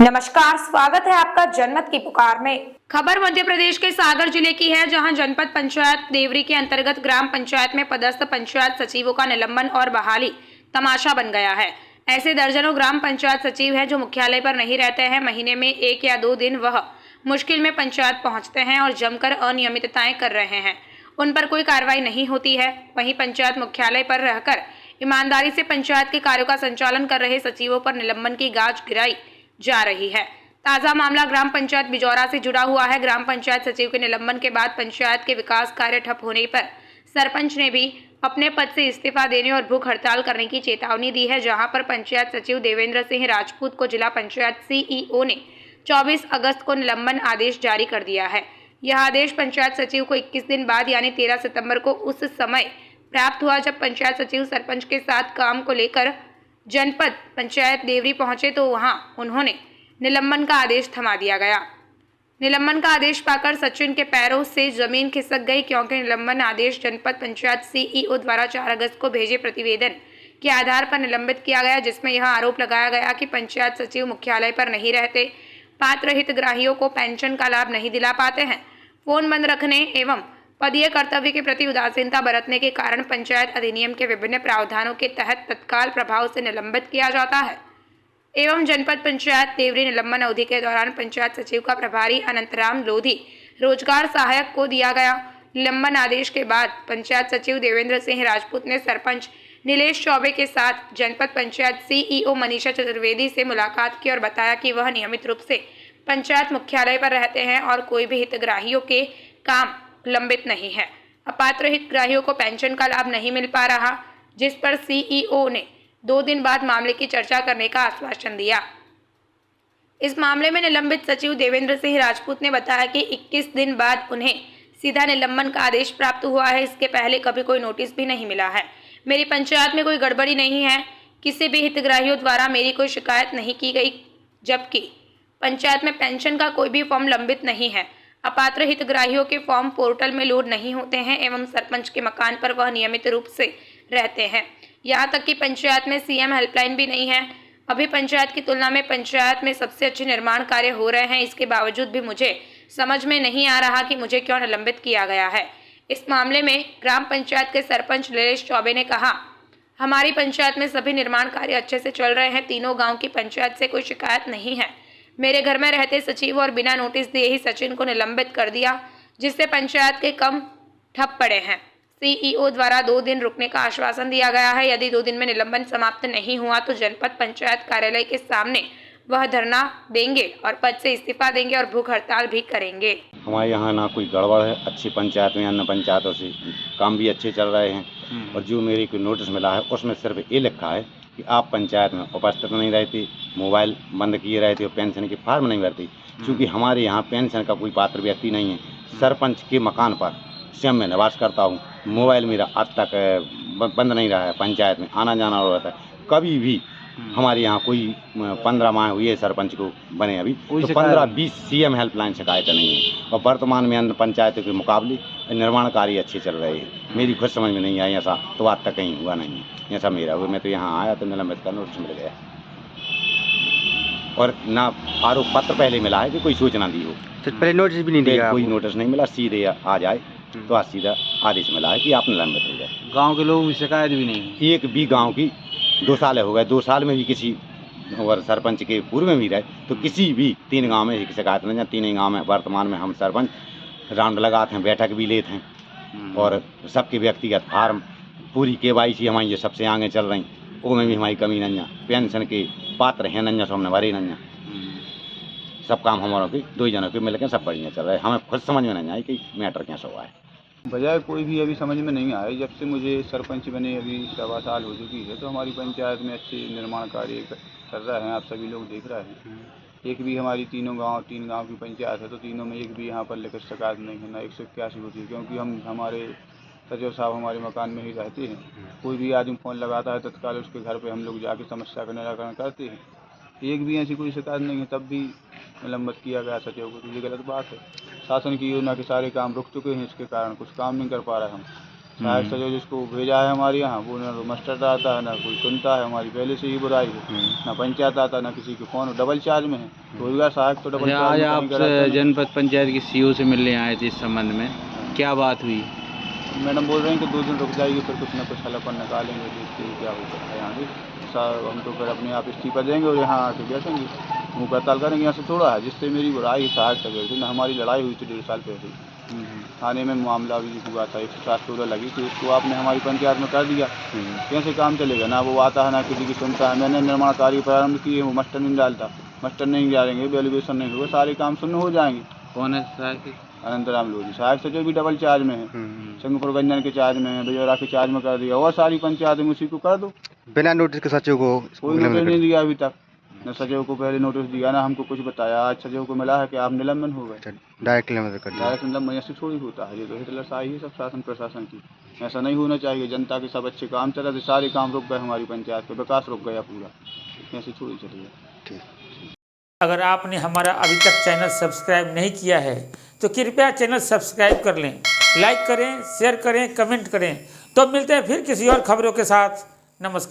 नमस्कार, स्वागत है आपका जनमत की पुकार में। खबर मध्य प्रदेश के सागर जिले की है, जहां जनपद पंचायत देवरी के अंतर्गत ग्राम पंचायत में पदस्थ पंचायत सचिवों का निलंबन और बहाली तमाशा बन गया है। ऐसे दर्जनों ग्राम पंचायत सचिव हैं जो मुख्यालय पर नहीं रहते हैं। महीने में 1 या 2 दिन वह मुश्किल में पंचायत पहुंचते हैं और जमकर अनियमितताएं कर रहे हैं। उन पर कोई कार्रवाई नहीं होती है। वहीं पंचायत मुख्यालय पर रहकर ईमानदारी से पंचायत के कार्यों का संचालन कर रहे सचिवों पर निलंबन की गाज गिराई जा रही है। ताजा मामला ग्राम पंचायत बिजौरा से जुड़ा हुआ है। ग्राम पंचायत सचिव के निलंबन के बाद पंचायत के विकास कार्य ठप होने पर सरपंच ने भी अपने पद से इस्तीफा देने और भूख हड़ताल करने की चेतावनी दी है। जहां पर पंचायत सचिव देवेंद्र सिंह राजपूत को जिला पंचायत सीईओ ने 24 अगस्त को निलंबन आदेश जारी कर दिया है। यह आदेश पंचायत सचिव को 21 दिन बाद यानी 13 सितंबर को उस समय प्राप्त हुआ जब पंचायत सचिव सरपंच के साथ काम को लेकर जनपद पंचायत देवरी पहुंचे तो वहां उन्होंने निलंबन का आदेश थमा दिया गया। निलंबन का आदेश पाकर सचिन के पैरों से जमीन खिसक गई, क्योंकि निलंबन आदेश जनपद पंचायत सीईओ द्वारा 4 अगस्त को भेजे प्रतिवेदन के आधार पर निलंबित किया गया, जिसमें यह आरोप लगाया गया कि पंचायत सचिव मुख्यालय पर नहीं रहते, पात्र हितग्राहियों को पेंशन का लाभ नहीं दिला पाते हैं, फोन बंद रखने एवं पदीय कर्तव्य के प्रति उदासीनता बरतने के कारण पंचायत अधिनियम के विभिन्न प्रावधानों के तहत तत्काल प्रभाव से निलंबित किया जाता है। एवं जनपद पंचायत देवरी निलंबन अवधि के दौरान पंचायत सचिव का प्रभारी अनंतराम लोधी रोजगार सहायक को दिया गया। निलंबन आदेश के बाद पंचायत सचिव देवेंद्र सिंह राजपूत ने सरपंच नीलेश चौबे के साथ जनपद पंचायत सीईओ मनीषा चतुर्वेदी से मुलाकात की और बताया कि वह नियमित रूप से पंचायत मुख्यालय पर रहते हैं और कोई भी हितग्राहियों के काम लंबित नहीं है। अपात्र हितग्राहियों को पेंशन का लाभ नहीं मिल पा रहा, जिस पर सीईओ ने 2 दिन बाद मामले की चर्चा करने का आश्वासन दिया। इस मामले में निलंबित सचिव देवेंद्र सिंह राजपूत ने बताया कि 21 दिन बाद उन्हें सीधा निलंबन का आदेश प्राप्त हुआ है। इसके पहले कभी कोई नोटिस भी नहीं मिला है। मेरी पंचायत में कोई गड़बड़ी नहीं है, किसी भी हितग्राहियों द्वारा मेरी कोई शिकायत नहीं की गई, जबकि पंचायत में पेंशन का कोई भी फॉर्म लंबित नहीं है। अपात्र हितग्राहियों के फॉर्म पोर्टल में लोड नहीं होते हैं एवं सरपंच के मकान पर वह नियमित रूप से रहते हैं। यहाँ तक कि पंचायत में सीएम हेल्पलाइन भी नहीं है। अभी पंचायत की तुलना में पंचायत में सबसे अच्छे निर्माण कार्य हो रहे हैं। इसके बावजूद भी मुझे समझ में नहीं आ रहा कि मुझे क्यों निलंबित किया गया है। इस मामले में ग्राम पंचायत के सरपंच नीलेश चौबे ने कहा, हमारी पंचायत में सभी निर्माण कार्य अच्छे से चल रहे हैं। तीनों गाँव की पंचायत से कोई शिकायत नहीं है। मेरे घर में रहते सचिव और बिना नोटिस दिए ही सचिन को निलंबित कर दिया, जिससे पंचायत के काम ठप पड़े हैं। सीईओ द्वारा 2 दिन रुकने का आश्वासन दिया गया है। यदि 2 दिन में निलंबन समाप्त नहीं हुआ तो जनपद पंचायत कार्यालय के सामने वह धरना देंगे और पद से इस्तीफा देंगे और भूख हड़ताल भी करेंगे। हमारे यहाँ ना कोई गड़बड़ है, अच्छी पंचायत में अन्य पंचायतों से काम भी अच्छे चल रहे हैं। और जो मेरी कोई नोटिस मिला है उसमें सिर्फ ये लिखा है कि आप पंचायत में उपस्थित नहीं रहती, मोबाइल बंद किए रहते और पेंशन के फार्म नहीं भरती। क्योंकि हमारे यहाँ पेंशन का कोई पात्र व्यक्ति नहीं है। सरपंच के मकान पर स्वयं मैं निवास करता हूँ। मोबाइल मेरा आज तक बंद नहीं रहा है, पंचायत में आना जाना हो रहता है। कभी भी हमारे यहाँ कोई 15 माह हुए सरपंच को बने, अभी तो 15-20 सीएम हेल्पलाइन शिकायतें नहीं है। और वर्तमान में अन्य पंचायतों के मुकाबले निर्माण कार्य अच्छे चल रहे हैं। मेरी खुद समझ में नहीं आई, ऐसा तो आज तक कहीं हुआ नहीं है। ऐसा मेरा हुआ, मैं तो यहाँ आया तो निलंबित का नोटिस मिल गया और ना आरोप पत्र पहले मिला है कि कोई सूचना दी हो। तो पहले नोटिस भी नहीं दिया? कोई नोटिस नहीं मिला, सीधे आ जाए तो आज सीधा आदेश मिला है कि आप निलंबित हो जाए। गांव के लोगों की शिकायत भी नहीं? एक भी गांव की 2 साल हो गए, 2 साल में भी किसी और सरपंच के पूर्व में भी रहे तो किसी भी 3 गांव में शिकायत नहीं है। 3 ही गांव में वर्तमान में हम सरपंच राउंड लगाते हैं, बैठक भी लेते हैं और सबके व्यक्तिगत फार्म पूरी KYC हमारी जो सबसे आगे चल रही वो में भी हमारी कमी नहीं है। पेंशन के पात्र हैं नहीं, तो हमने भरे नहीं है। सब काम हमारों के 2 जनों के मिलकर सब बढ़िया चल रहा है। हमें खुद समझ में नहीं आई कि मैटर कैसा हुआ है। बजाय कोई भी अभी समझ में नहीं आया। जब से मुझे सरपंच बने अभी 1.25 साल हो चुकी है, तो हमारी पंचायत में अच्छे निर्माण कार्य कर रहे हैं। आप सभी लोग देख रहे हैं। एक भी हमारी 3 गांव की पंचायत है तो तीनों में एक भी यहाँ पर लेकर शिकायत नहीं है, ना 181 होती है। क्योंकि हमारे सचिव साहब हमारे मकान में ही रहते हैं। कोई भी आदमी फ़ोन लगाता है तत्काल उसके घर पर हम लोग जाके समस्या का निराकरण करते हैं। एक भी ऐसी कोई शिकायत नहीं है, तब भी निलंबित किया गया सचिव को। तो ये गलत बात है। शासन की योजना के सारे काम रुक चुके हैं, इसके कारण कुछ काम नहीं कर पा रहे हम। सहायक सचिव जिसको भेजा है हमारे यहाँ वो ना मास्टर आता है ना कोई सुनता है, हमारी पहले से ही बुराई है, ना पंचायत आता ना किसी के फोन, डबल चार्ज में है। रोजगार सहायक तो डबल अच्छा, चार्ज आज में आप कहीं कराता नहीं। जनपद पंचायत की सीईओ से मिलने आए थे, इस संबंध में क्या बात हुई? मैडम बोल रहे हैं कि 2 दिन रुक जाइए, फिर कुछ ना कुछ हल अपन निकालेंगे, देखते हैं क्या होता है यहाँ से। हम तो फिर अपने आप इस्तीफा देंगे और यहाँ आके बैठेंगे, मुँह हड़ताल करेंगे। यहाँ से थोड़ा है जिससे मेरी बुराई सहायक सचिव थी ना, हमारी लड़ाई हुई थी 1.5 साल पहले। थाने में मामला भी हुआ था, 160 लगी थी, उसको आपने हमारी पंचायत में कर दिया। कैसे काम चलेगा? ना वो आता है ना किसी की सुनता है। मैंने निर्माण कार्य प्रारंभ किए, वो मास्टर नहीं डालता, मास्टर नहीं डालेंगे, वैल्यूएशन नहीं होगा, सारे काम शून्य हो जाएंगे। कौन है सहायक? अनंतराम लोधी सहायक सचिव भी डबल चार्ज में है, संघ प्रबंधन के चार्ज में है, बिजौरा के चार्ज में कर दिया, और सारी पंचायत में उसी को कर दो। बिना नोटिस के सचिव को कोई नोटिस नहीं दिया अभी तक, न सचिव को पहले नोटिस दिया ना हमको कुछ बताया। आज सचिव को मिला है कि आप निलंबन हो गए। डायरेक्ट निलंबन कर दिया। डायरेक्ट निलंबन ऐसे थोड़ी होता है, ये तो हिटलरशाही है सब शासन प्रशासन की। ऐसा नहीं होना चाहिए। जनता के सब अच्छे काम चल रहे थे, सारे काम रुक गए, हमारी पंचायत का विकास रुक गया पूरा, ऐसे थोड़ी चलेगा। अगर आपने हमारा अभी तक चैनल सब्सक्राइब नहीं किया है तो कृपया चैनल सब्सक्राइब कर लें, लाइक करें, शेयर करें, कमेंट करें। तो मिलते हैं फिर किसी और खबरों के साथ। नमस्कार।